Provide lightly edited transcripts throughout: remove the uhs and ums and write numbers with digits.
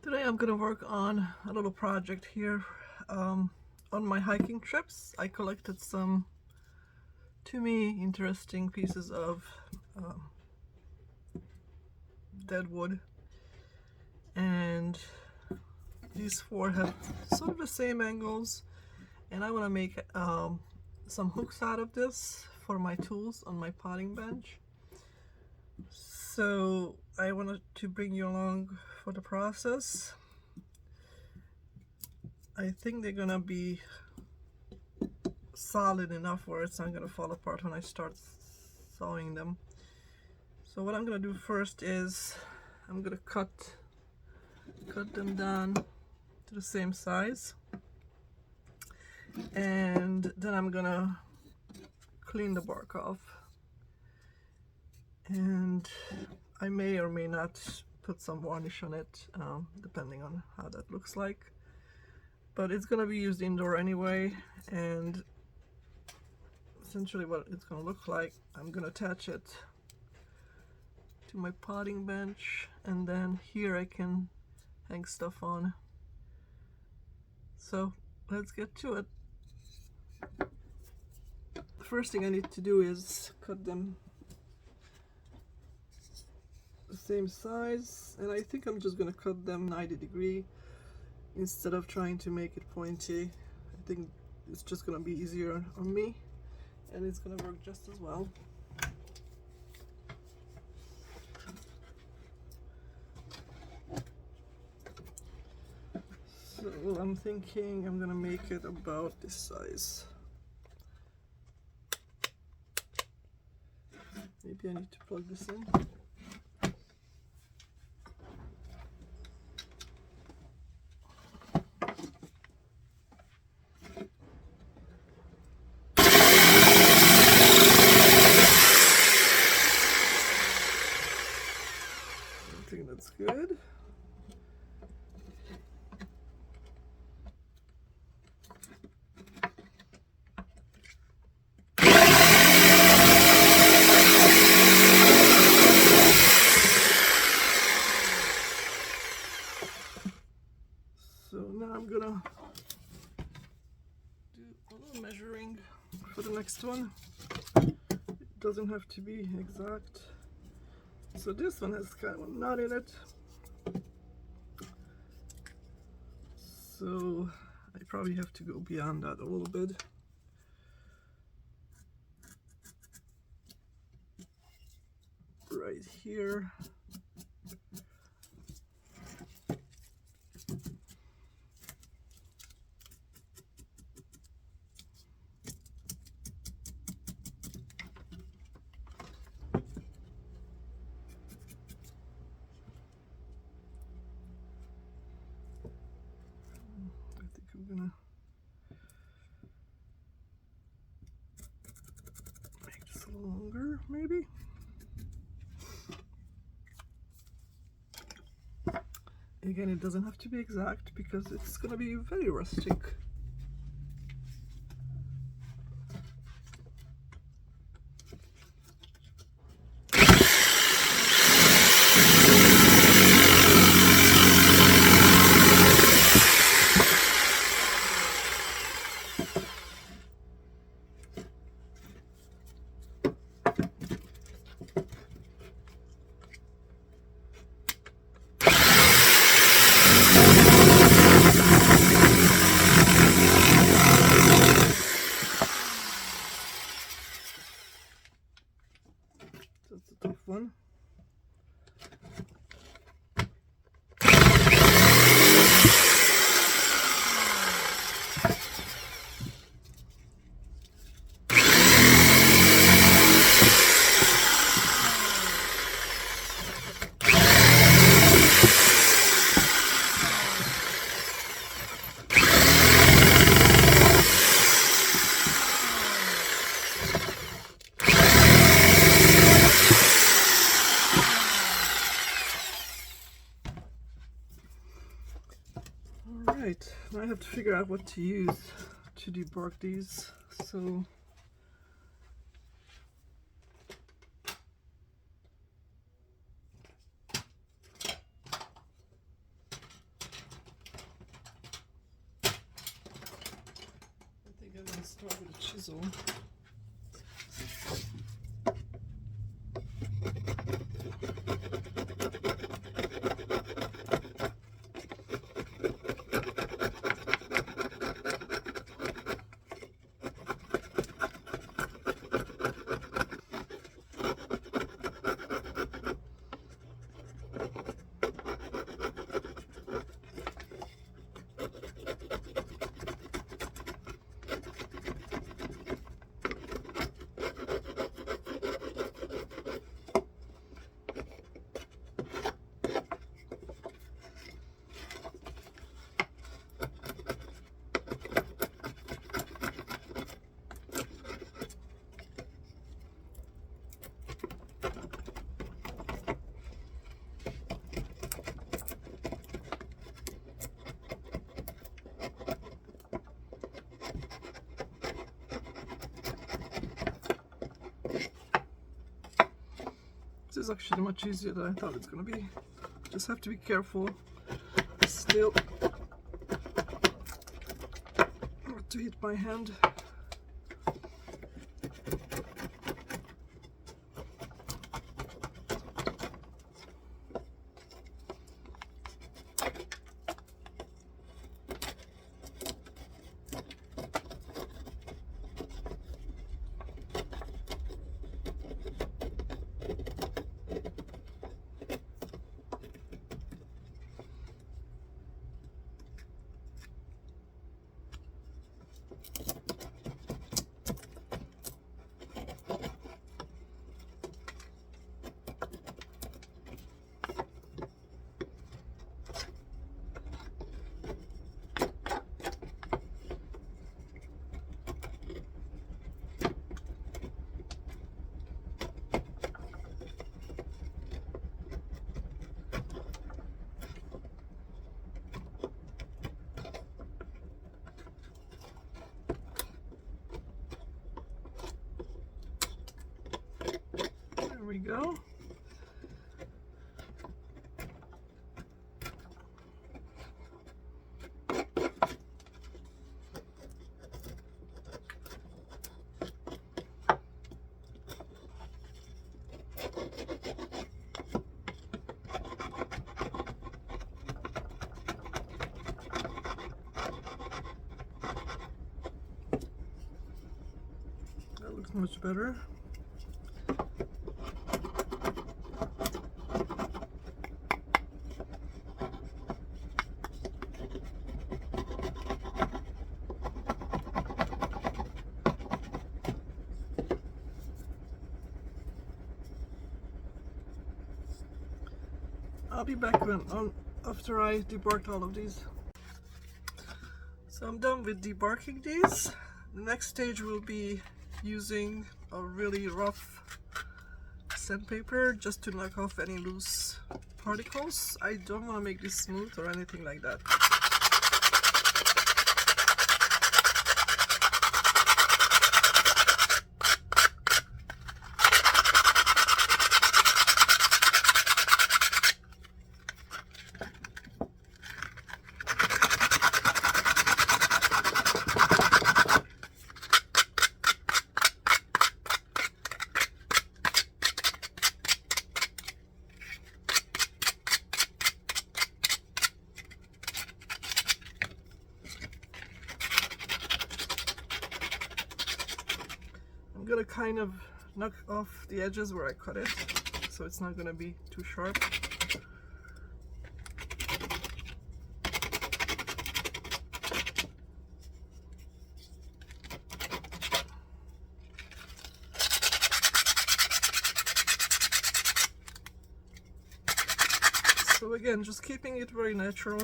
Today I'm gonna work on a little project here. On my hiking trips, I collected some, to me, interesting pieces of dead wood, and these four have sort of the same angles, and I want to make some hooks out of this for my tools on my potting bench. So I wanted to bring you along for the process. I think they're gonna be solid enough where it's not gonna fall apart when I start sawing them. So what I'm gonna do first is I'm gonna cut them down to the same size, and then I'm gonna clean the bark off, and I may or may not put some varnish on it, depending on how that looks like, but it's gonna be used indoor anyway. And essentially what it's gonna look like, I'm gonna attach it to my potting bench, and then here I can hang stuff on. So let's get to it. The first thing I need to do is cut them the same size, and I think I'm just gonna cut them 90-degree instead of trying to make it pointy. I think it's just gonna be easier on me, and it's gonna work just as well. So I'm thinking I'm gonna make it about this size. Maybe I need to plug this in. I think that's good. So now I'm gonna do a little measuring for the next one. It doesn't have to be exact. So this one has kind of a knot in it, so I probably have to go beyond that a little bit. Right here. I think I'm gonna make this a little longer, maybe. Again, it doesn't have to be exact because it's gonna be very rustic. That's a tough one. Alright, now I have to figure out what to use to debark these. So Try with a chisel. This is actually much easier than I thought it's gonna be. Just have to be careful still not to hit my hand. There we go. That looks much better. I'll be back after I debarked all of these. So I'm done with debarking these. The next stage will be using a really rough sandpaper just to knock off any loose particles. I don't want to make this smooth or anything like that. I'm gonna kind of knock off the edges where I cut it, so it's not gonna be too sharp. So again, just keeping it very natural.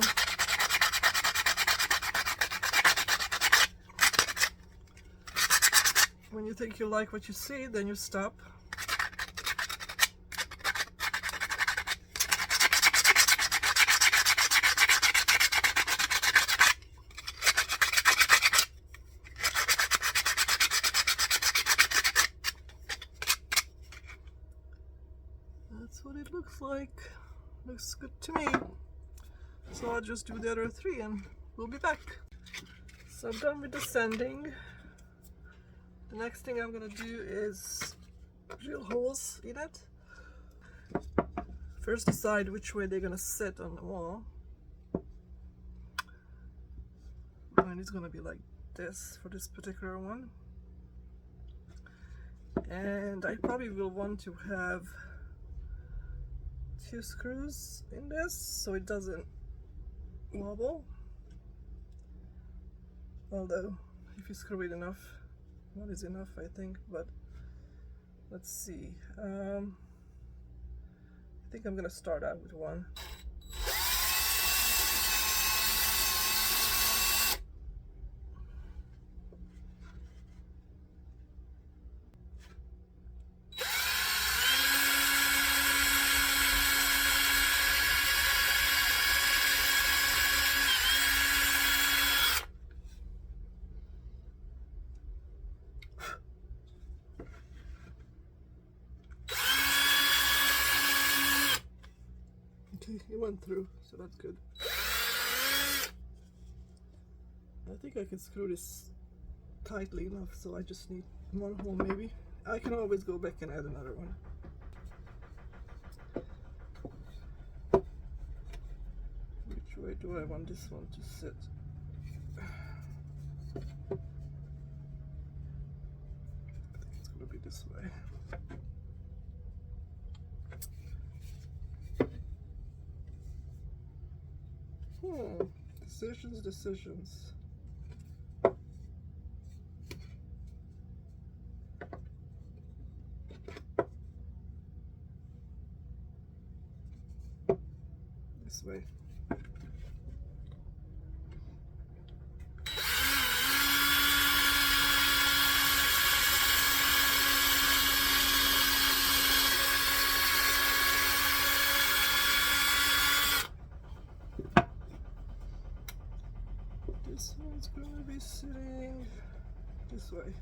When you think you like what you see, then you stop. That's what it looks like. Looks good to me. So I'll just do the other three and we'll be back. So I'm done with the sanding. The next thing I'm gonna do is drill holes in it. First decide which way they're gonna sit on the wall. Mine is gonna be like this for this particular one. And I probably will want to have 2 screws in this so it doesn't wobble. Although, if you screw it enough, one is enough, I think, but let's see. I think I'm gonna start out with one. Okay, it went through, so that's good. I think I can screw this tightly enough, so I just need one hole maybe. I can always go back and add another one. Which way do I want this one to sit? I think it's gonna be this way. Decisions. This way. This one's going to be sitting this way.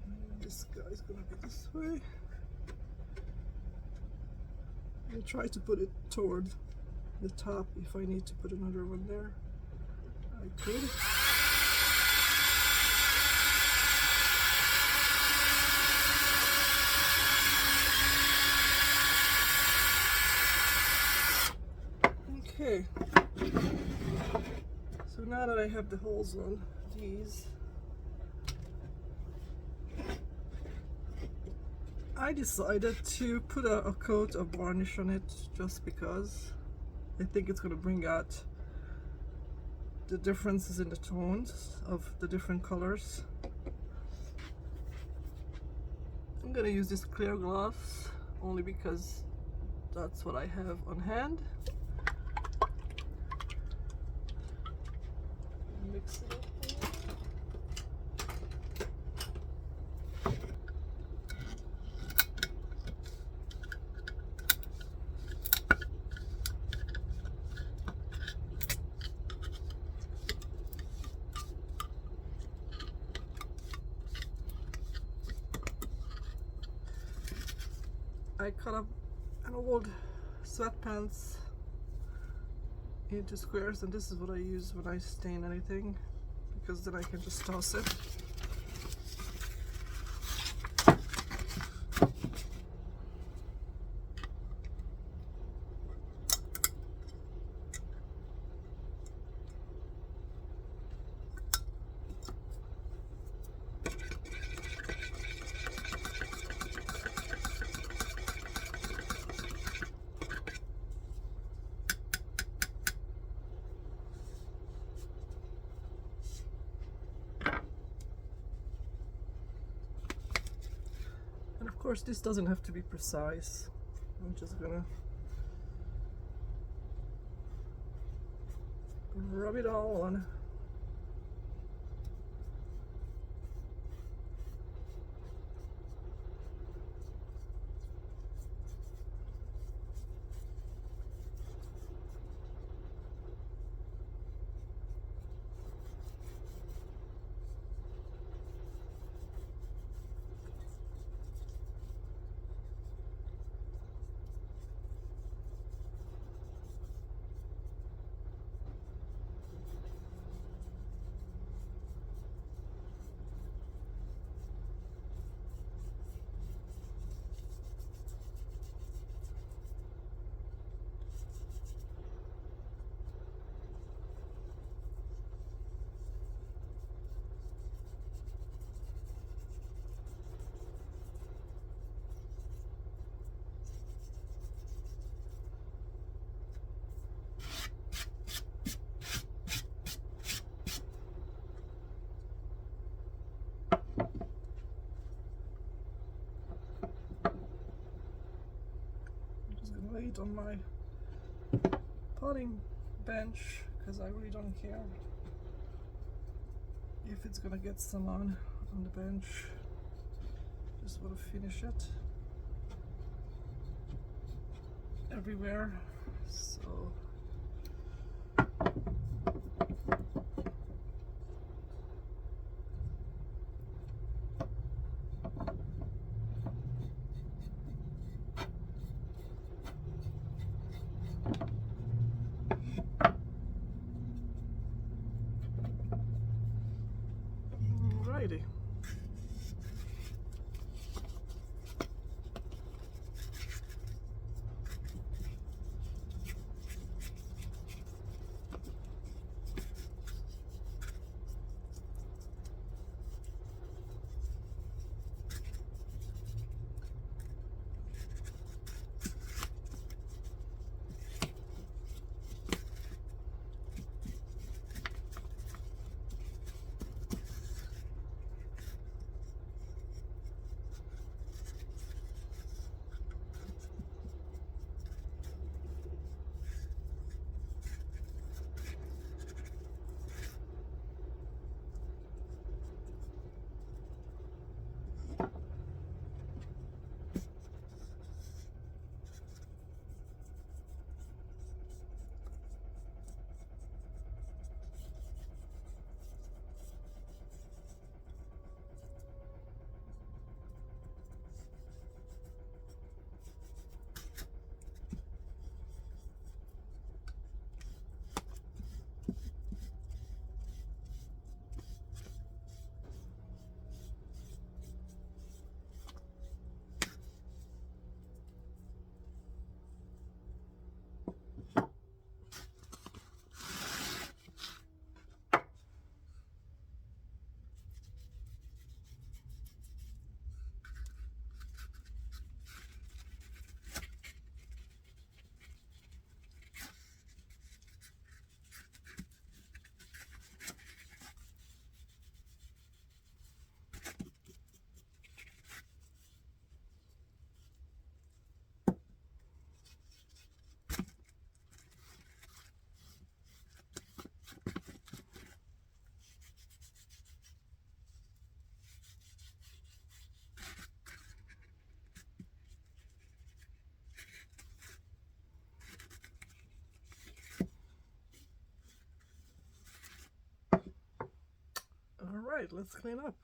And this guy's going to be this way. I'll try to put it toward the top if I need to put another one there. I could. Okay, so now that I have the holes on these, I decided to put a coat of varnish on it just because I think it's going to bring out the differences in the tones of the different colors. I'm going to use this clear glass only because that's what I have on hand. Mix it up. I cut up an old sweatpants into squares, and this is what I use when I stain anything, because then I can just toss it. And of course this doesn't have to be precise. I'm just gonna rub it all on. feet on my potting bench because I really don't care if it's gonna get some on the bench. Just want to finish it everywhere. So alrighty. Alright, let's clean up.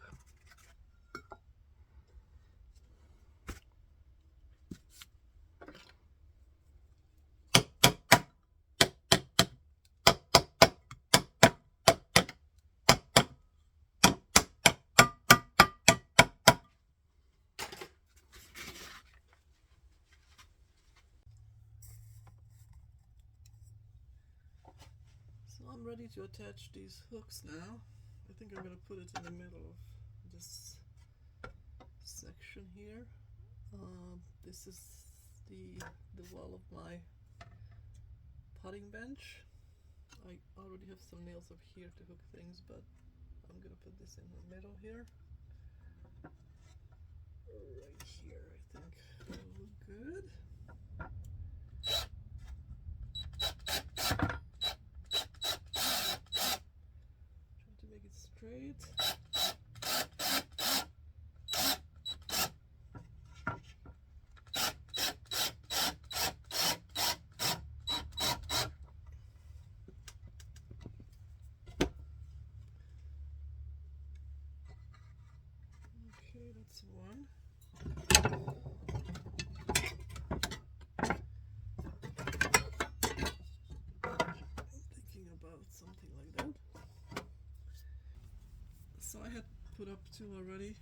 So I'm ready to attach these hooks now. I think I'm going to put it in the middle of this section here. This is the wall of my potting bench. I already have some nails up here to hook things, but I'm going to put this in the middle here. Right here, I think that'll look good. Try to make it straight. Okay, that's one. Thinking about something like that. So I had put up two already.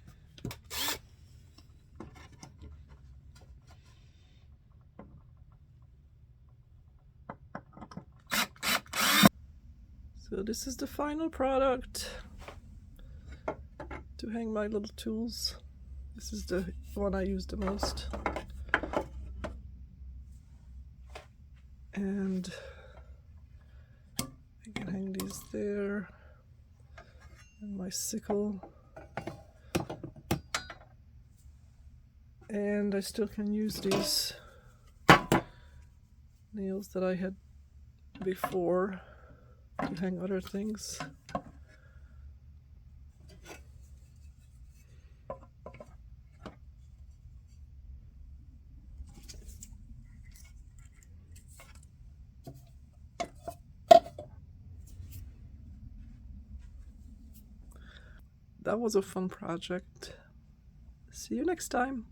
So this is the final product to hang my little tools. This is the one I use the most. And I can hang these there. And my sickle. And I still can use these nails that I had before to hang other things. That was a fun project. See you next time.